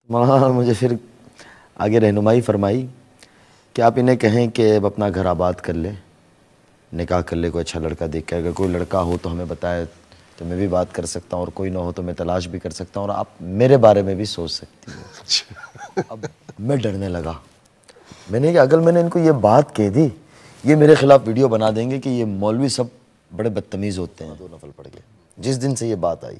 वहाँ मुझे फिर आगे रहनुमाई फरमाई कि आप इन्हें कहें कि अब अपना घर आबाद कर ले, निकाह कर ले, कोई अच्छा लड़का देख के। अगर कोई लड़का हो तो हमें बताए तो मैं भी बात कर सकता हूँ, और कोई ना हो तो मैं तलाश भी कर सकता हूँ, और आप मेरे बारे में भी सोच सकती हो। अब मैं डरने लगा। मैंने कहा अगर मैंने इनको ये बात कह दी, ये मेरे खिलाफ वीडियो बना देंगे कि ये मौलवी सब बड़े बदतमीज़ होते हैं। 2 नफल पड़ गए जिस दिन से ये बात आई,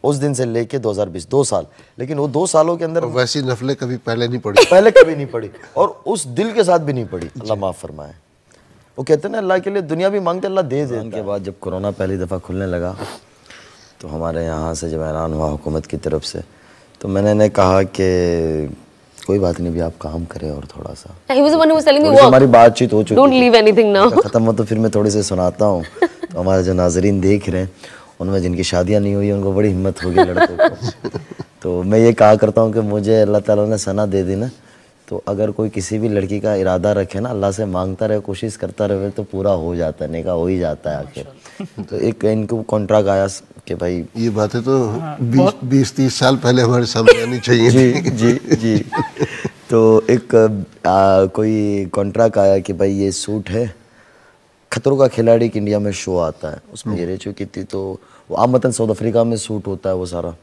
उस दिन से लेके 2020 2 साल। लेकिन वो 2 सालों के अंदर वैसी नफलें कभी पहले नहीं पड़ी, पहले कभी नहीं पड़ी, और उस दिल के साथ भी नहीं पड़ी। अल्लाह माफ़ फरमाए। वो कहते हैं ना, अल्लाह के लिए दुनिया भी मांगते, अल्लाह दे देता है। के बाद जब कोरोना पहली दफ़ा खुलने लगा तो हमारे यहाँ से जब ऐलान हुआ हुकूमत की तरफ से, तो मैंने इन्हें कहा कि कोई बात नहीं भी, आप काम करें और थोड़ा सा। He was the one who was telling me थोड़ी सी work. हमारी बातचीत हो चुकी, Don't leave anything now. ख़त्म हो तो फिर मैं थोड़ी सी सुनाता हूँ। तो हमारे जो नाजरीन देख रहे हैं, उनमें जिनकी शादियाँ नहीं हुई उनको बड़ी हिम्मत होगी लड़कों को। तो मैं ये कहा करता हूँ कि मुझे अल्लाह ताला ने सना दे दी ना, तो अगर कोई किसी भी लड़की का इरादा रखे ना, अल्लाह से मांगता रहे, कोशिश करता रहे, तो पूरा हो जाता है, निकाह हो ही जाता है आखिर। तो एक इनको कॉन्ट्रैक्ट आया कि भाई, ये बातें तो 20-30 साल पहले हमारे सामने आनी चाहिए। जी जी जी। तो एक कोई कॉन्ट्रैक्ट आया कि भाई ये सूट है, खतरों का खिलाड़ी एक इंडिया में शो आता है, उसमें ये रह चुकी थी। तो वो आमतन साउथ अफ्रीका में शूट होता है वो सारा।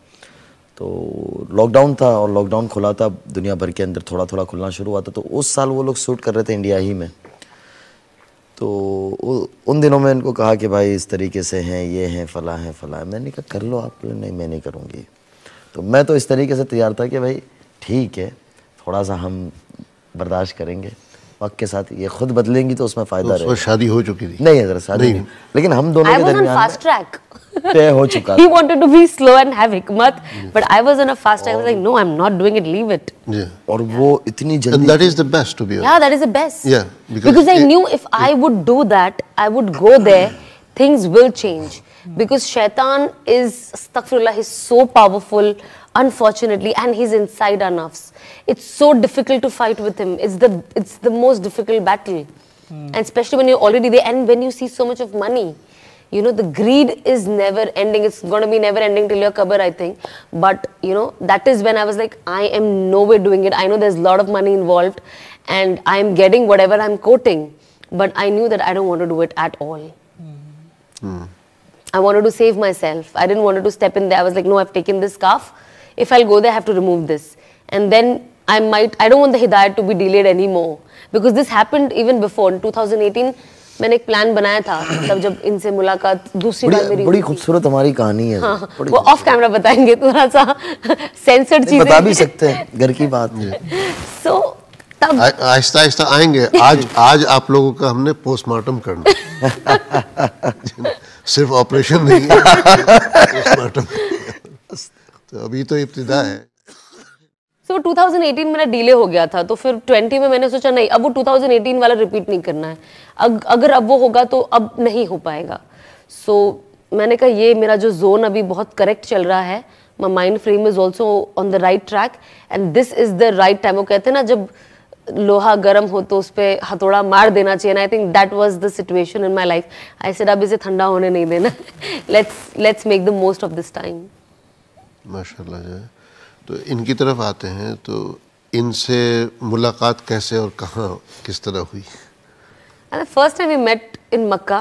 तो लॉकडाउन था और लॉकडाउन खुला था दुनिया भर के अंदर, थोड़ा थोड़ा खुलना शुरू हुआ था। तो उस साल वो लोग शूट कर रहे थे इंडिया ही में। तो उन दिनों में इनको कहा कि भाई इस तरीके से हैं, ये हैं, फला है फला है। मैंने कहा कर लो आप। नहीं मैं नहीं करूँगी। तो मैं तो इस तरीके से तैयार था कि भाई ठीक है, थोड़ा सा हम बर्दाश्त करेंगे, वक्त के साथ ये खुद बदलेंगी तो उसमें फ़ायदा रहेगा। शादी हो चुकी थी? नहीं हज़रत, शादी नहीं। लेकिन हम दोनों के दरमियान फास्ट ट्रैक तय हो चुका। He wanted to be slow and have hikmat, but I was on a fast track. I was like, no, I'm not doing it. Leave it. Yeah. और वो इतनी And जल्दी, that is the best, to be honest. Yeah, that is the best. Yeah, because I knew if I would do that, I would go there, things will change. Because Shaitan is, astaghfirullah, he's so powerful, unfortunately, and he's inside our nafs. It's so difficult to fight with him. It's the most difficult battle. And especially when you're already there and when you see so much of money. You know, the greed is never ending. It's going to be never ending till your qabr, I think. But, you know, that is when I was like, I am nowhere doing it. I know there's a lot of money involved and I'm getting whatever I'm quoting. But I knew that I don't want to do it at all. I wanted to save myself. I didn't want to step in there. I was like, no, I've taken this scarf. If I'll go there, I have to remove this. And then I don't want the hidayat to be delayed anymore. Because this happened even before. In 2018, मैंने एक plan बनाया था तब जब इनसे मुलाकात दूसरी बार मेरी बड़ी खूबसूरत हमारी कहानी है। हाँ, वो ऑफ कैमरा बताएंगे, थोड़ा सा सेंसर्ड चीजें बता भी सकते हैं, घर की बात है। सो तब आहिस्ता आहिस्ता आएंगे। आज आप लोगों का हमने पोस्टमार्टम करना। सिर्फ ऑपरेशन नहीं है, पोस्टमार्टम। तो अभी तो इब्तिदा है। तो 2018 मेरा डिले हो गया था, तो फिर 20 में मैंने सोचा नहीं, अब वो 2018 वाला रिपीट नहीं करना है। अगर अब वो होगा तो अब नहीं हो पाएगा। सो मैंने कहा ये मेरा जो जोन अभी बहुत करेक्ट चल रहा है, my mind frame is also on the right track and this is the right time. वो कहते हैं ना जब लोहा गर्म हो तो उस पर हथौड़ा मार देना चाहिए। I think that was the situation in my life. I said अब इसे ठंडा होने नहीं देना, let's make the most of this time. माशाल्लाह जो है। तो इनकी तरफ आते हैं, तो इनसे मुलाकात कैसे और कहाँ किस तरह हुई? First time we met in Mecca,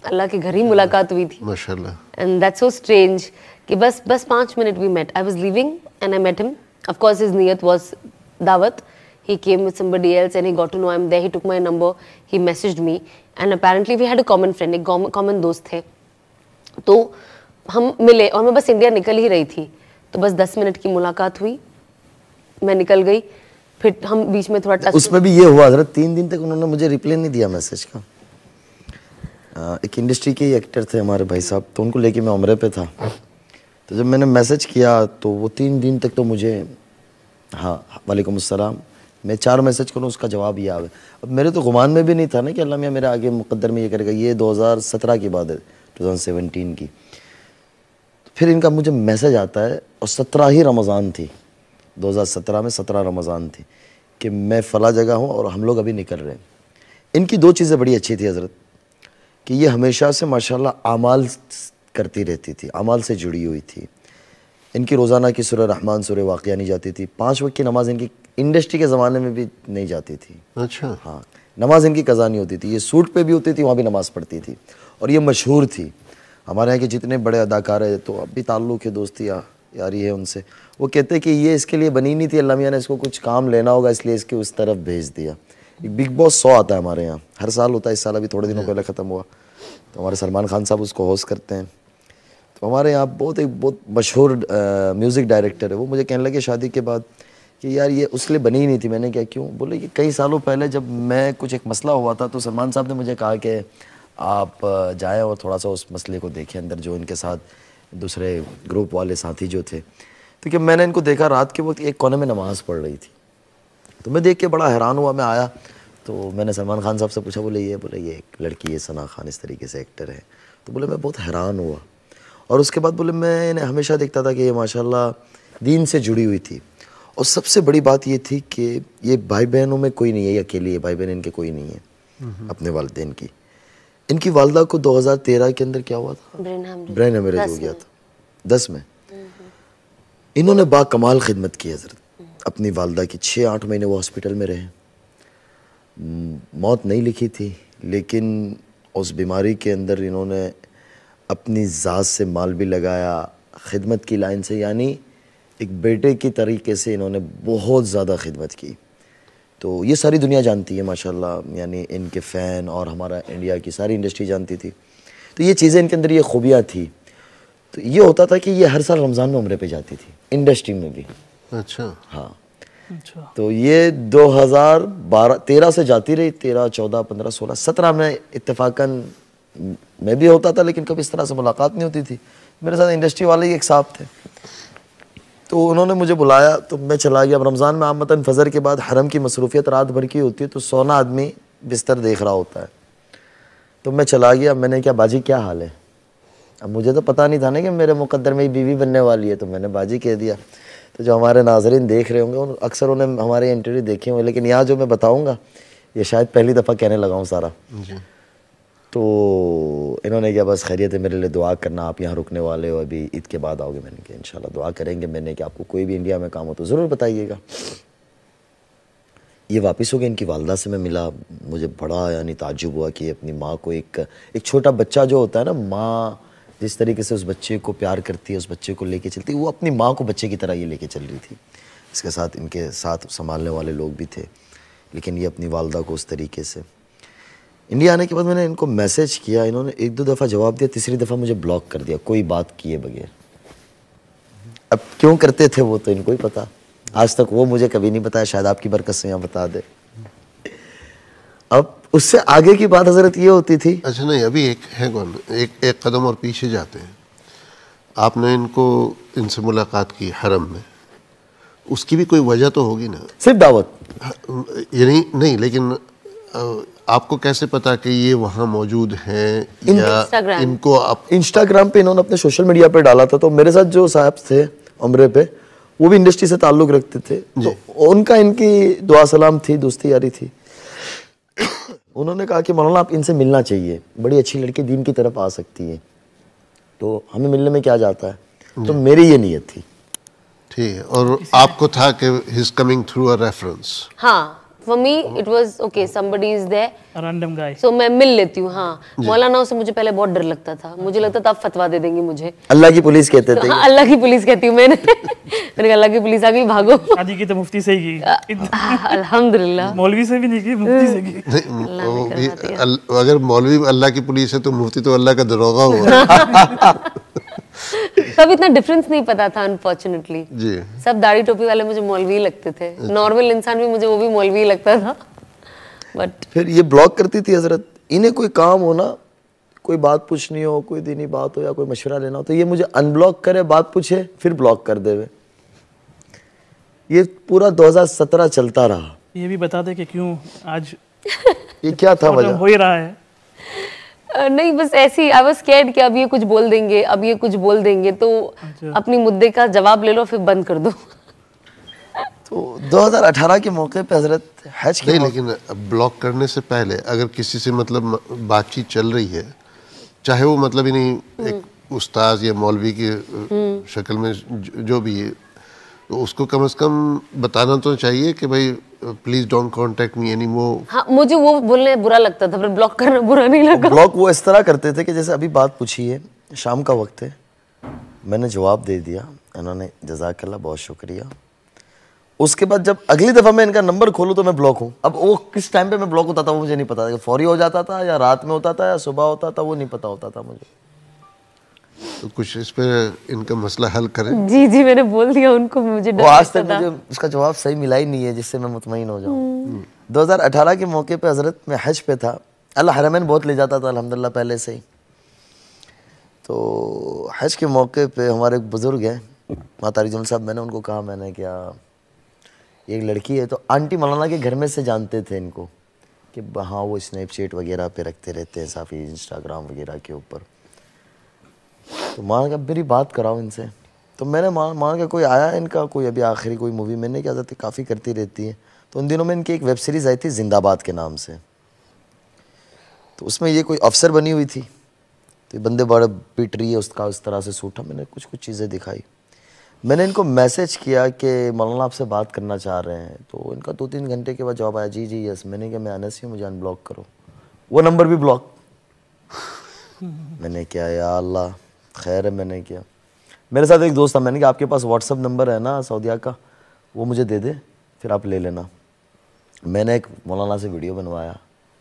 अल्लाह के घर ही मुलाकात हुई थी। माशाल्लाह। एंड दैट्स सो स्ट्रेंज कि बस 5 minute we met. I was living and I met him. Of course his नियत वाज दावत। He came with somebody else and he got to know I'm there. He took my number, he messaged me and apparently we had a common friend, एक common दोस्त थे। तो हम मिले और मैं बस इंडिया निकल ही रही थी, तो बस 10 मिनट की मुलाकात हुई, मैं निकल गई, फिर हम बीच में थोड़ा टच। उसमें भी ये हुआ हज़रत, 3 दिन तक उन्होंने मुझे रिप्लाई नहीं दिया मैसेज का। एक इंडस्ट्री के एक्टर थे हमारे भाई साहब, तो उनको लेके मैं उम्रे पे था। तो जब मैंने मैसेज किया तो वो 3 दिन तक तो मुझे हाँ वालेकुम अस्सलाम, मैं 4 मैसेज करूँ उसका जवाब ये आवे। अब मेरे तो गुमान में भी नहीं था ना कि अल्लाह मियाँ मेरे आगे मुकद्दर में ये करेगा। ये 2017 की बात है, 2017 की। फिर इनका मुझे मैसेज आता है और 17 ही रमज़ान थी, 2017 में 17 रमज़ान थी कि मैं फ़ला जगह हूँ और हम लोग अभी निकल रहे हैं। इनकी 2 चीज़ें बड़ी अच्छी थी हज़रत, कि ये हमेशा से माशाल्लाह आमाल करती रहती थी, आमाल से जुड़ी हुई थी। इनकी रोज़ाना की सूरह रहमान सूरह वाक़िया नहीं जाती थी, 5 वक्त की नमाज इनकी इंडस्ट्री के ज़माने में भी नहीं जाती थी। अच्छा। हाँ, नमाज इनकी कज़ा नहीं होती थी, ये सूट पे भी होती थी, वहाँ भी नमाज़ पढ़ती थी और ये मशहूर थी। हमारे यहाँ के जितने बड़े अदाकार है तो अब भी ताल्लुक़ है, दोस्ती यारी है उनसे, वो कहते कि ये इसके लिए बनी नहीं थी, अल्लाह मियाँ ने इसको कुछ काम लेना होगा इसलिए इसके उस तरफ भेज दिया। एक बिग बॉस 100 आता है हमारे यहाँ, हर साल होता है, इस साल अभी थोड़े दिनों पहले ख़त्म हुआ, तो हमारे सलमान खान साहब उसको होस्ट करते हैं। तो हमारे यहाँ बहुत मशहूर म्यूज़िक डायरेक्टर है, वो मुझे कहने लगे शादी के बाद कि यार ये उसके लिए बनी ही नहीं थी। मैंने क्या, क्यों? बोले कि कई सालों पहले जब मैं कुछ एक मसला हुआ था तो सलमान साहब ने मुझे कहा कि आप जाएं और थोड़ा सा उस मसले को देखें अंदर, जो इनके साथ दूसरे ग्रुप वाले साथी जो थे। तो कि मैंने इनको देखा रात के वक्त एक कोने में नमाज़ पढ़ रही थी, तो मैं देख के बड़ा हैरान हुआ। मैं आया तो मैंने सलमान खान साहब से पूछा, बोले ये एक लड़की है सना खान, इस तरीके से एक्टर है। तो बोले मैं बहुत हैरान हुआ। और उसके बाद बोले मैंने हमेशा देखता था कि ये माशाल्लाह दीन से जुड़ी हुई थी, और सबसे बड़ी बात ये थी कि ये भाई बहनों में कोई नहीं है, ये अकेली है, भाई बहन इनके कोई नहीं है अपने वालिदैन की। इनकी वालदा को 2013 के अंदर क्या हुआ था, ब्रेन हेमरेज हो गया था 10 में। इन्होंने बाकमाल खिदमत की हज़रत, अपनी वालदा की 6-8 महीने वो हॉस्पिटल में रहे, मौत नहीं लिखी थी, लेकिन उस बीमारी के अंदर इन्होंने अपनी ज़ात से माल भी लगाया खिदमत की लाइन से, यानी एक बेटे की तरीके से इन्होंने बहुत ज़्यादा खिदमत की। तो ये सारी दुनिया जानती है माशाल्लाह, यानी इनके फ़ैन और हमारा इंडिया की सारी इंडस्ट्री जानती थी। तो ये चीज़ें इनके अंदर ये खूबियाँ थी। तो ये होता था कि ये हर साल रमज़ान में उम्रे पे जाती थी, इंडस्ट्री में भी। अच्छा। हाँ, अच्छा। तो ये 2013 से जाती रही, 13, 14, 15, 16, 17 में इत्तेफाकन मैं भी होता था, लेकिन कभी इस तरह से मुलाकात नहीं होती थी। मेरे साथ इंडस्ट्री वाले ही एक साहब थे, तो उन्होंने मुझे बुलाया तो मैं चला गया। अब रमज़ान में आमतन फ़जर के बाद हरम की मसरूफ़ियत रात भर की होती है, तो सोना आदमी बिस्तर देख रहा होता है। तो मैं चला गया, मैंने क्या बाजी क्या हाल है, अब मुझे तो पता नहीं था ना कि मेरे मुकद्दर में बीवी बनने वाली है, तो मैंने बाजी कह दिया। तो जो हमारे नाज़रीन देख रहे होंगे अक्सर उन्हें हमारे इंटरव्यू देखे होंगे, लेकिन यहाँ जो मैं बताऊँगा ये शायद पहली दफ़ा कहने लगा हूँ सारा। तो इन्होंने क्या, बस खैरियत है, मेरे लिए दुआ करना, आप यहाँ रुकने वाले हो, अभी ईद के बाद आओगे। मैंने कहा इंशाल्लाह दुआ करेंगे। मैंने कि आपको कोई भी इंडिया में काम हो तो ज़रूर बताइएगा। ये वापस हो गए, इनकी वालदा से मैं मिला, मुझे बड़ा यानी ताज्जुब हुआ कि अपनी माँ को एक छोटा बच्चा जो होता है ना, माँ जिस तरीके से उस बच्चे को प्यार करती है, उस बच्चे को लेके चलती है, वो अपनी माँ को बच्चे की तरह ये लेके चल रही थी। इसके साथ इनके साथ संभालने वाले लोग भी थे, लेकिन ये अपनी वालदा को उस तरीके से। इंडिया आने के बाद मैंने इनको मैसेज किया, इन्होंने 1-2 दफ़ा जवाब दिया, तीसरी दफ़ा मुझे ब्लॉक कर दिया कोई बात किए बगैर। अब क्यों करते थे वो तो इनको ही पता, आज तक वो मुझे कभी नहीं बताया, शायद आपकी बरकत से यहाँ बता दे। अब उससे आगे की बात हज़रत ये होती थी। अच्छा नहीं, अभी एक है कौन, एक कदम और पीछे जाते हैं। आपने इनसे मुलाकात की हरम में, उसकी भी कोई वजह तो होगी ना? सिर्फ दावत ये नहीं, लेकिन आपको कैसे पता कि ये वहाँ मौजूद हैं, या इनको आप इंस्टाग्राम पे इन्होंने अपने सोशल मीडिया पे डाला था। तो मेरे साथ जो साहब थे उम्रे पे, वो भी इंडस्ट्री से ताल्लुक़ रखते थे, तो उनका इनकी दुआ सलाम थी, दोस्ती यारी थी। उन्होंने कहा कि मौलाना आप इनसे मिलना चाहिए, बड़ी अच्छी लड़की दीन की तरफ आ सकती है, तो हमें मिलने में क्या जाता है। तो मेरी ये नीयत थी। ठीक है, और आपको था कि he is coming through a reference? हाँ, for me it was okay, somebody is there, a random guy, so मैं मिल लेती हूँ। हाँ, मौलाना से मुझे पहले बहुत डर लगता था, मुझे लगता था आप फतवा दे देंगे मुझे। अल्लाह की पुलिस कहते थे। हाँ, अल्लाह की पुलिस कहती हूँ मैंने कहा अल्लाह की पुलिस आ गई, भागो। शादी की तो मुफ्ती से ही की, अल्हम्दुलिल्लाह। मौलवी से भी नहीं की, मुफ्ती से की। अगर मौलवी अल्लाह की पुलिस है तो मुफ्ती तो अल्लाह का दरोगा हुआ। तब इतना डिफरेंस नहीं पता था अनफॉर्चुनेटली जी। सब दाढ़ी टोपी वाले मुझे मौलवी लगते थे, नॉर्मल इंसान भी मुझे वो भी मौलवी लगता था। बट फिर ये ब्लॉक करती थी हजरत, इन्हें कोई काम हो ना, कोई बात पूछनी हो, कोई दीनी बात हो या कोई मशवरा लेना हो, तो ये मुझे अनब्लॉक करे, बात पूछे, फिर ब्लॉक कर देवे। ये पूरा 2017 चलता रहा। ये भी बता दे कि क्यों आज ये क्या था वजह? हो ही रहा है। नहीं, बस ऐसी आई वाज स्कैर्ड कि अब ये कुछ बोल देंगे, अब ये कुछ बोल देंगे, तो अपनी मुद्दे का जवाब ले लो फिर बंद कर दो। तो 2018 के मौके पे हजरत हज के नहीं, लेकिन ब्लॉक करने से पहले अगर किसी से मतलब बातचीत चल रही है, चाहे वो मतलब ही नहीं एक उस्ताद या मौलवी के शक्ल में जो भी है, तो उसको कम से कम बताना तो चाहिए कि भाई please don't contact me any more. हाँ, मुझे वो बोलने बुरा लगता था, पर ब्लॉक करना बुरा नहीं लगा। ब्लॉक वो इस तरह करते थे कि जैसे अभी बात पूछी है, शाम का वक्त है, मैंने जवाब दे दिया, इन्होंने जज़ाकल्लाह बहुत शुक्रिया। उसके बाद जब अगली दफ़ा मैं इनका नंबर खोलूँ तो मैं ब्लॉक हूँ। अब वो किस टाइम पे मैं ब्लॉक होता था वो मुझे नहीं पता था, फौरी हो जाता था या रात में होता था या सुबह होता था, वो नहीं पता होता था मुझे। तो कुछ इस पे इनका मसला हल करें। जी जी, मैंने बोल दिया उनको, मुझे डर वो आज लगता तक था। मुझे उसका जवाब सही मिला ही नहीं है जिससे मैं मुतमईन हो जाऊँ। 2018 के मौके पे हज़रत मैं हज पे था, अल्लाह हरमैन बहुत ले जाता था अल्हम्दुलिल्लाह पहले से ही। तो हज के मौके पे हमारे एक बुज़ुर्ग हैं माता रिजवान साहब, मैंने उनको कहा, मैंने क्या एक लड़की है, तो आंटी मौलाना के घर में से जानते थे इनको कि हाँ वो स्नैपचैट वगैरह पे रखते रहते हैं, साफ़ी इंस्टाग्राम वगैरह के ऊपर। तो माँ का मेरी बात कराओ इनसे। तो मैंने माँ का कोई आया इनका कोई अभी आखिरी कोई मूवी, मैंने क्या जाती काफ़ी करती रहती है। तो उन दिनों में इनकी एक वेब सीरीज़ आई थी जिंदाबाद के नाम से, तो उसमें ये कोई अफसर बनी हुई थी, तो ये बंदे बड़ा पिट रही है, उसका उस तरह से सूट था। मैंने कुछ चीज़ें दिखाई, मैंने इनको मैसेज किया कि मौलाना आपसे बात करना चाह रहे हैं। तो इनका 2-3 घंटे के बाद जवाब आया, जी जी यस। मैंने कहा मैं अनस हूँ, मुझे अनब्लॉक करो। वो नंबर भी ब्लॉक। मैंने क्या या अल्लाह खैर है। मैंने किया, मेरे साथ एक दोस्त था, मैंने कहा आपके पास व्हाट्सअप नंबर है ना सऊदीया का, वो मुझे दे दे, फिर आप ले लेना। मैंने एक मौलाना से वीडियो बनवाया,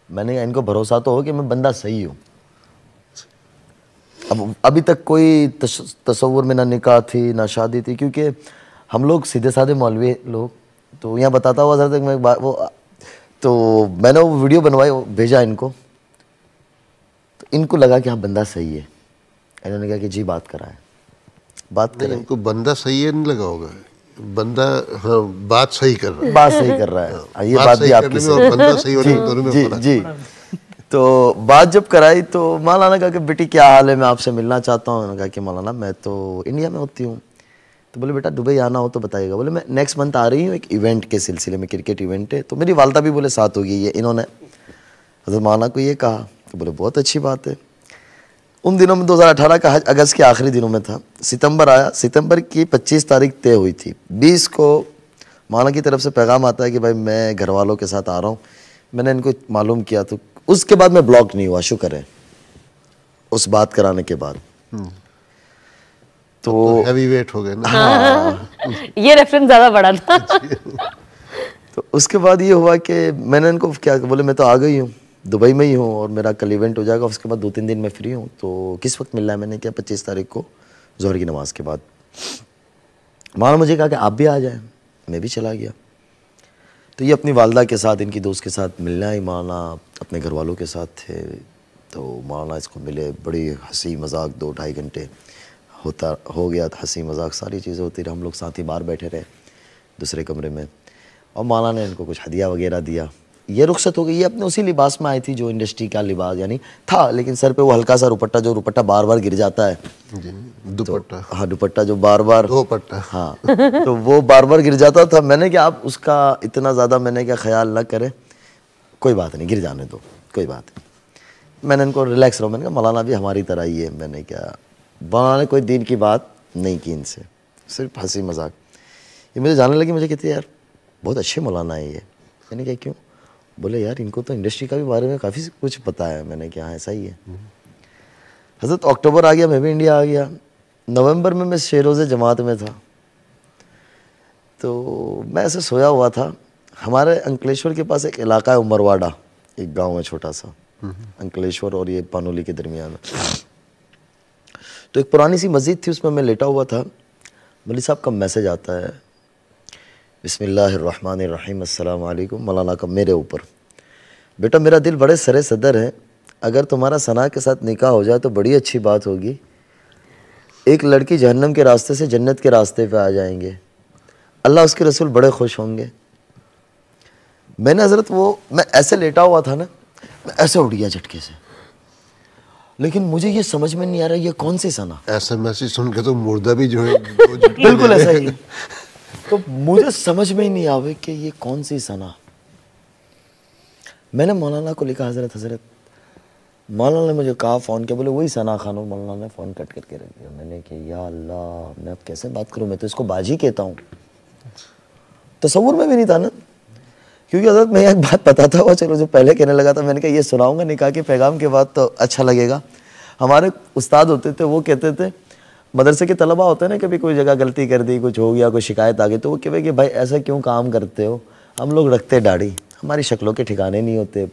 मैंने इनको भरोसा तो हो कि मैं बंदा सही हूँ। अब अभी तक कोई तसव्वुर में ना निकाह थी ना शादी थी, क्योंकि हम लोग सीधे साधे मौलवी लोग। तो यहाँ बताता हुआ सर तक मैं वो, तो मैंने वो वीडियो बनवाई, भेजा इनको, तो इनको लगा कि हाँ बंदा सही है। इन्होंने कहा कि जी बात कराएं, बात करें। इनको बंदा सही है नहीं लगा होगा, बंदा हाँ बात सही कर रहा है, बात सही कर रहा है, ये बात भी आपकी सही और बंदा सही होने में दोनों में जी फर्क है। जी। तो बात जब कराई तो मौलाना कहा कि बेटी क्या हाल है, मैं आपसे मिलना चाहता हूँ। उन्होंने कहा कि मौलाना मैं तो इंडिया में होती हूँ। तो बोले बेटा दुबई आना हो तो बताइएगा। बोले मैं नेक्स्ट मंथ आ रही हूँ एक इवेंट के सिलसिले में, क्रिकेट इवेंट है। तो मेरी वालदा भी बोले साथ होगी। ये इन्होंने हज़रत मौलाना को ये कहा, तो बोले बहुत अच्छी बात है। उन दिनों में 2018 का हज अगस्त के आखिरी दिनों में था, सितंबर आया, सितंबर की 25 तारीख तय हुई थी। 20 को मौलाना की तरफ से पैगाम आता है कि भाई मैं घर वालों के साथ आ रहा हूँ। मैंने इनको मालूम किया, तो उसके बाद मैं ब्लॉक नहीं हुआ, शुक्र है, उस बात कराने के बाद। तो हैवी वेट हो गए ना। हाँ। ये रेफरेंस ज्यादा बड़ा था। तो उसके बाद ये हुआ कि मैंने इनको क्या बोले, मैं तो आ गई हूँ, दुबई में ही हूँ और मेरा कल इवेंट हो जाएगा, उसके बाद 2-3 दिन में फ्री हूँ। तो किस वक्त मिलना है? मैंने क्या 25 तारीख को ज़ोहर की नमाज़ के बाद। मानो मुझे कहा कि आप भी आ जाएं, मैं भी चला गया। तो ये अपनी वालदा के साथ, इनकी दोस्त के साथ मिलना ही, माना अपने घर वालों के साथ थे। तो माना इसको मिले, बड़ी हंसी मजाक 2-2.5 घंटे हो गया था, हंसी मजाक सारी चीज़ें होती रही। हम लोग साथ ही बाहर बैठे रहे दूसरे कमरे में, और माना ने इनको कुछ हदिया वगैरह दिया। ये रुखसत हो गई। ये अपने उसी लिबास में आई थी जो इंडस्ट्री का लिबास यानी था, लेकिन सर पे वो हल्का सा रुपट्टा, जो रुपट्टा बार बार गिर जाता है, दुपट्टा। तो, हाँ दुपट्टा जो बार बार, दुपट्टा, हाँ तो वो बार बार गिर जाता था। मैंने क्या आप उसका इतना ज़्यादा मैंने क्या ख्याल ना करें, कोई बात नहीं, गिर जाने दो, कोई बात नहीं। मैंने इनको रिलैक्स रहो, मैंने कहा मौलाना भी हमारी तरह ही है। मैंने क्या मौलाना ने कोई दीन की बात नहीं की इनसे, सिर्फ हंसी मजाक। ये मुझे जानने लगी, मुझे कहती है यार बहुत अच्छे मौलाना है ये। मैंने कहा क्यों? बोले यार इनको तो इंडस्ट्री का भी बारे में काफ़ी कुछ पता है। मैंने कहा ऐसा ही है। हज़रत अक्टूबर आ गया, मैं भी इंडिया आ गया। नवंबर में मैं शेरोज़े जमात में था, तो मैं ऐसे सोया हुआ था। हमारे अंकलेश्वर के पास एक इलाका है उमरवाड़ा, एक गांव है छोटा सा, अंकलेश्वर और ये पानोली के दरमियान में। तो एक पुरानी सी मस्जिद थी, उसमें मैं लेटा हुआ था। मौलवी साहब का मैसेज आता है, बिस्मिल्लाहिर्रहमानिर्रहीम, अस्सलाम वालेकुम। मौलाना का मेरे ऊपर, बेटा मेरा दिल बड़े सरे सदर है, अगर तुम्हारा सना के साथ निकाह हो जाए तो बड़ी अच्छी बात होगी। एक लड़की जहन्नम के रास्ते से जन्नत के रास्ते पे आ जाएंगे, अल्लाह उसके रसूल बड़े खुश होंगे। मैंने हज़रत मैं ऐसे लेटा हुआ था ना, मैं ऐसे उठ गया झटके से, लेकिन मुझे ये समझ में नहीं आ रहा ये कौन सी सना। ऐसा मैसेज सुन के तो मुर्दा भी जो है बिल्कुल ऐसा ही। तो मुझे समझ में ही नहीं आवे कि ये कौन सी सना। मैंने मौलाना को लिखा, हज़रत मौलाना ने मुझे कहा, फ़ोन किया, बोले वही सना खान हो। मौलाना ने फ़ोन कट करके रख दिया। मैंने कहा या अल्लाह, मैं अब कैसे बात करूँ, मैं तो इसको बाजी कहता हूँ। तसव्वुर में भी नहीं था ना, क्योंकि हज़रत मैं एक बात बताता हुआ चलो, जो पहले कहने लगा था, मैंने कहा ये सुनाऊंगा निकाह के पैगाम के बाद तो अच्छा लगेगा। हमारे उस्ताद होते थे, वो कहते थे, मदरसे के तलबा होते हैं ना, कभी कोई जगह गलती कर दी, कुछ हो गया, कोई शिकायत आ गई, तो वो कहते कि भाई ऐसा क्यों काम करते हो, हम लोग रखते दाढ़ी, हमारी शक्लों के ठिकाने नहीं होते,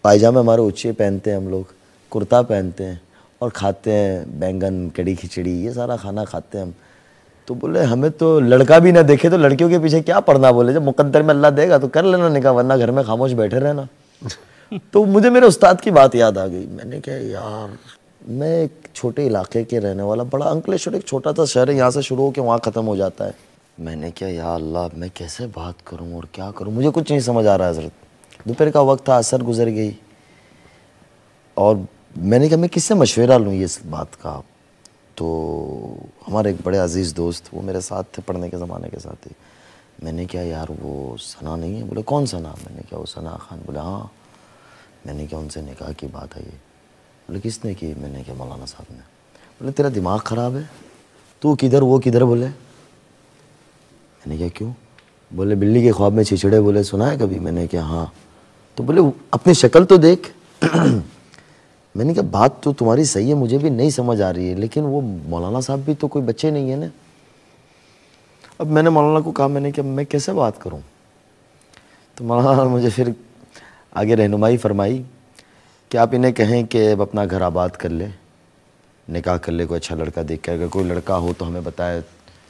पायजामे हमारे ऊँचे पहनते हैं, हम लोग कुर्ता पहनते हैं और खाते हैं बैंगन, कड़ी खिचड़ी, ये सारा खाना खाते हैं हम। तो बोले हमें तो लड़का भी ना देखे तो लड़कियों के पीछे क्या पड़ना, बोले जब मुकद्दर में अल्लाह देगा तो कर लेना निकाह, वरना घर में खामोश बैठे रहना। तो मुझे मेरे उस्ताद की बात याद आ गई। मैंने कहा यार, मैं एक छोटे इलाके के रहने वाला, बड़ा अंकलेश्वर एक छोटा सा शहर है, यहाँ से शुरू होकर वहाँ ख़त्म हो जाता है। मैंने कहा या अल्लाह, मैं कैसे बात करूँ और क्या करूँ, मुझे कुछ नहीं समझ आ रहा है हज़रत। दोपहर का वक्त था, असर गुजर गई, और मैंने कहा मैं किससे मशवरा लूँ ये बात का। तो हमारे एक बड़े अजीज़ दोस्त, वो मेरे साथ थे पढ़ने के ज़माने के साथ ही। मैंने कहा यार वो सना नहीं है? बोले कौन सना? मैंने कहा वो सना खान। बोले हाँ। मैंने कहा उनसे निकाह की बात है ये? बोले किसने की? मैंने कहा मौलाना साहब ने। बोले तेरा दिमाग ख़राब है, तू किधर वो किधर? बोले मैंने कहा क्यों? बोले बिल्ली के ख्वाब में छिछड़े, बोले सुना है कभी? मैंने कहा हाँ। तो बोले अपनी शक्ल तो देख। मैंने कहा बात तो तुम्हारी सही है, मुझे भी नहीं समझ आ रही है, लेकिन वो मौलाना साहब भी तो कोई बच्चे नहीं है ना। अब मैंने मौलाना को कहा, मैंने कहा मैं कैसे बात करूं? तो मौलाना ने मुझे फिर आगे रहनुमाई फरमाई कि आप इन्हें कहें कि अब अपना घर आबाद कर ले, निकाह कर ले, कोई अच्छा लड़का देख के, अगर कोई लड़का हो तो हमें बताए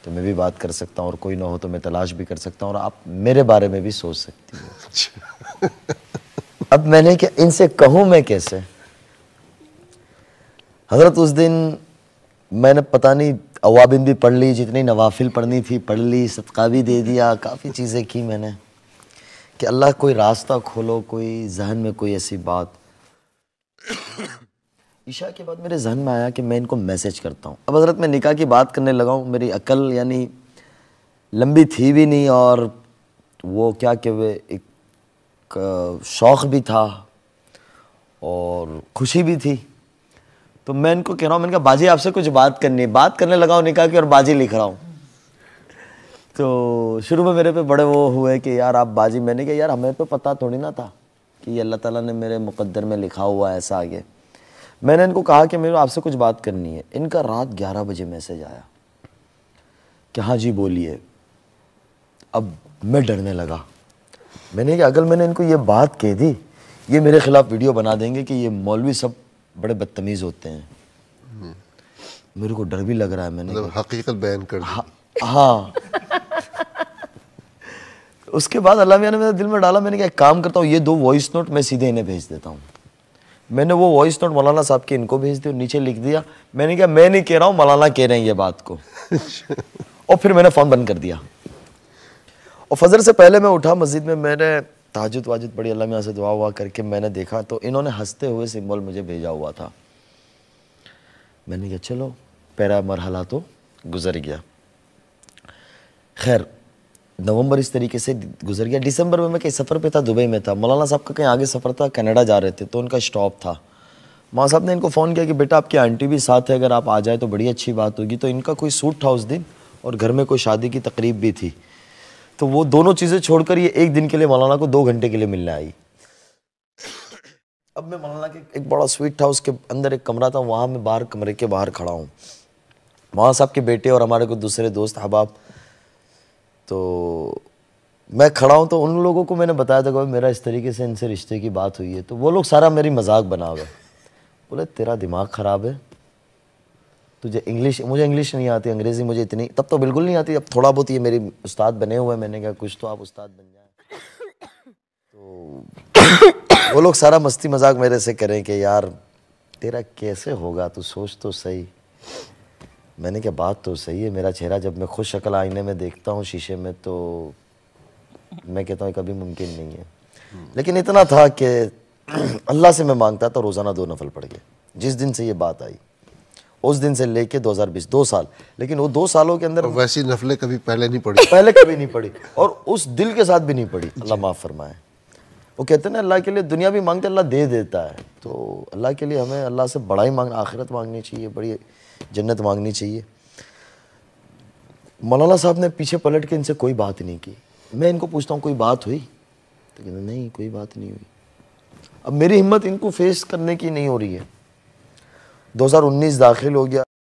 तो मैं भी बात कर सकता हूँ, और कोई ना हो तो मैं तलाश भी कर सकता हूँ, और आप मेरे बारे में भी सोच सकती हो। अब मैंने क्या इनसे कहूँ मैं कैसे? हज़रत उस दिन मैंने पता नहीं अवाबिन भी पढ़ ली, जितनी नवाफिल पढ़नी थी पढ़ ली, सदका भी दे दिया, काफ़ी चीज़ें की मैंने कि अल्लाह कोई रास्ता खोलो, कोई जहन में कोई ऐसी बात। ईशा के बाद मेरे जहन में आया कि मैं इनको मैसेज करता हूँ। अब हज़रत मैं निकाह की बात करने लगा हूँ, मेरी अकल यानी लंबी थी भी नहीं, और वो क्या कि वे एक शौक़ भी था और खुशी भी थी। तो मैं इनको कह रहा हूँ, मैंने कहा बाजी आपसे कुछ बात करनी है। बात करने लगा हूँ निकाह की और बाजी लिख रहा हूँ। तो शुरू में मेरे पे बड़े वो हुए कि यार आप बाजी। मैंने कहा यार हमें तो पता थोड़ी ना था कि ये अल्लाह ताला ने मेरे मुकद्दर में लिखा हुआ है ऐसा आगे। मैंने इनको कहा कि मेरे आपसे कुछ बात करनी है। इनका रात 11 बजे मैसेज आया कि हाँ जी बोलिए। अब मैं डरने लगा। मैंने कहा अगर मैंने इनको ये बात कह दी, ये मेरे खिलाफ वीडियो बना देंगे कि ये मौलवी सब बड़े बदतमीज़ होते हैं। मेरे को डर भी लग रहा है। मैंने मतलब हकीकत बयान कर दी। हाँ। उसके बाद अल्लाह मियां ने मेरे दिल में डाला, मैंने कहा एक काम करता हूँ, ये 2 वॉइस नोट मैं सीधे इन्हें भेज देता हूँ। मैंने वो वॉइस नोट मौलाना साहब के इनको भेज दिया और नीचे लिख दिया, मैंने कहा मैं नहीं कह रहा हूँ, मौलाना कह रहे हैं ये बात को। और फिर मैंने फ़ोन बंद कर दिया। और फजर से पहले मैं उठा मस्जिद में, मैंने ताजुद वाजुद पढ़ी, अल्लाह मियां से दुआ हुआ करके मैंने देखा तो इन्होंने हंसते हुए सिंबल मुझे भेजा हुआ था। मैंने कहा चलो पहला मरहला तो गुजर गया। खैर नवंबर इस तरीके से गुजर गया। दिसंबर में मैं कहीं सफ़र पे था, दुबई में था। मौलाना साहब का कहीं आगे सफ़र था, कनाडा जा रहे थे, तो उनका स्टॉप था। मौलाना साहब ने इनको फ़ोन किया कि बेटा आपकी आंटी भी साथ है, अगर आप आ जाए तो बड़ी अच्छी बात होगी। तो इनका कोई सूट था उस दिन और घर में कोई शादी की तकरीब भी थी, तो वो दोनों चीज़ें छोड़कर ये एक दिन के लिए मौलाना को 2 घंटे के लिए मिलने आई। अब मैं मौलाना के एक बड़ा स्वीट था, उसके अंदर एक कमरा था, वहाँ मैं बाहर कमरे के बाहर खड़ा हूँ। मौलाना साहब के बेटे और हमारे कुछ दूसरे दोस्त अहबाब, तो मैं खड़ा हूँ। तो उन लोगों को मैंने बताया था कि मेरा इस तरीके से इनसे रिश्ते की बात हुई है। तो वो लोग सारा मेरी मजाक बना हुए, बोले तेरा दिमाग ख़राब है, तुझे इंग्लिश, मुझे इंग्लिश नहीं आती, अंग्रेज़ी मुझे इतनी तब तो बिल्कुल नहीं आती, अब थोड़ा बहुत ये मेरी उस्ताद बने हुए हैं। मैंने कहा कुछ तो आप उस्ताद बन जाए। तो वो लोग सारा मस्ती मजाक मेरे से करें कि यार तेरा कैसे होगा, तू सोच तो सही। मैंने कहा बात तो सही है, मेरा चेहरा जब मैं खुद शक्ल आईने में देखता हूँ शीशे में तो मैं कहता हूँ कभी मुमकिन नहीं है। लेकिन इतना था कि अल्लाह से मैं मांगता था रोज़ाना 2 नफल पढ़ के। जिस दिन से ये बात आई उस दिन से लेके 2020 2 साल, लेकिन वो 2 सालों के अंदर वैसी नफलें कभी पहले नहीं पढ़ी, पहले कभी नहीं पढ़ी और उस दिल के साथ भी नहीं पढ़ी, अल्लाह माफ़ फरमाए। वो कहते हैं ना अल्लाह के लिए दुनिया भी मांगते अल्लाह दे देता है, तो अल्लाह के लिए हमें अल्लाह से बड़ा ही मांगना, आखिरत मांगनी चाहिए, बड़ी जन्नत मांगनी चाहिए। मौलाना साहब ने पीछे पलट के इनसे कोई बात नहीं की। मैं इनको पूछता हूँ कोई बात हुई, तो कहते नहीं कोई बात नहीं हुई। अब मेरी हिम्मत इनको फेस करने की नहीं हो रही है। 2019 दाखिल हो गया।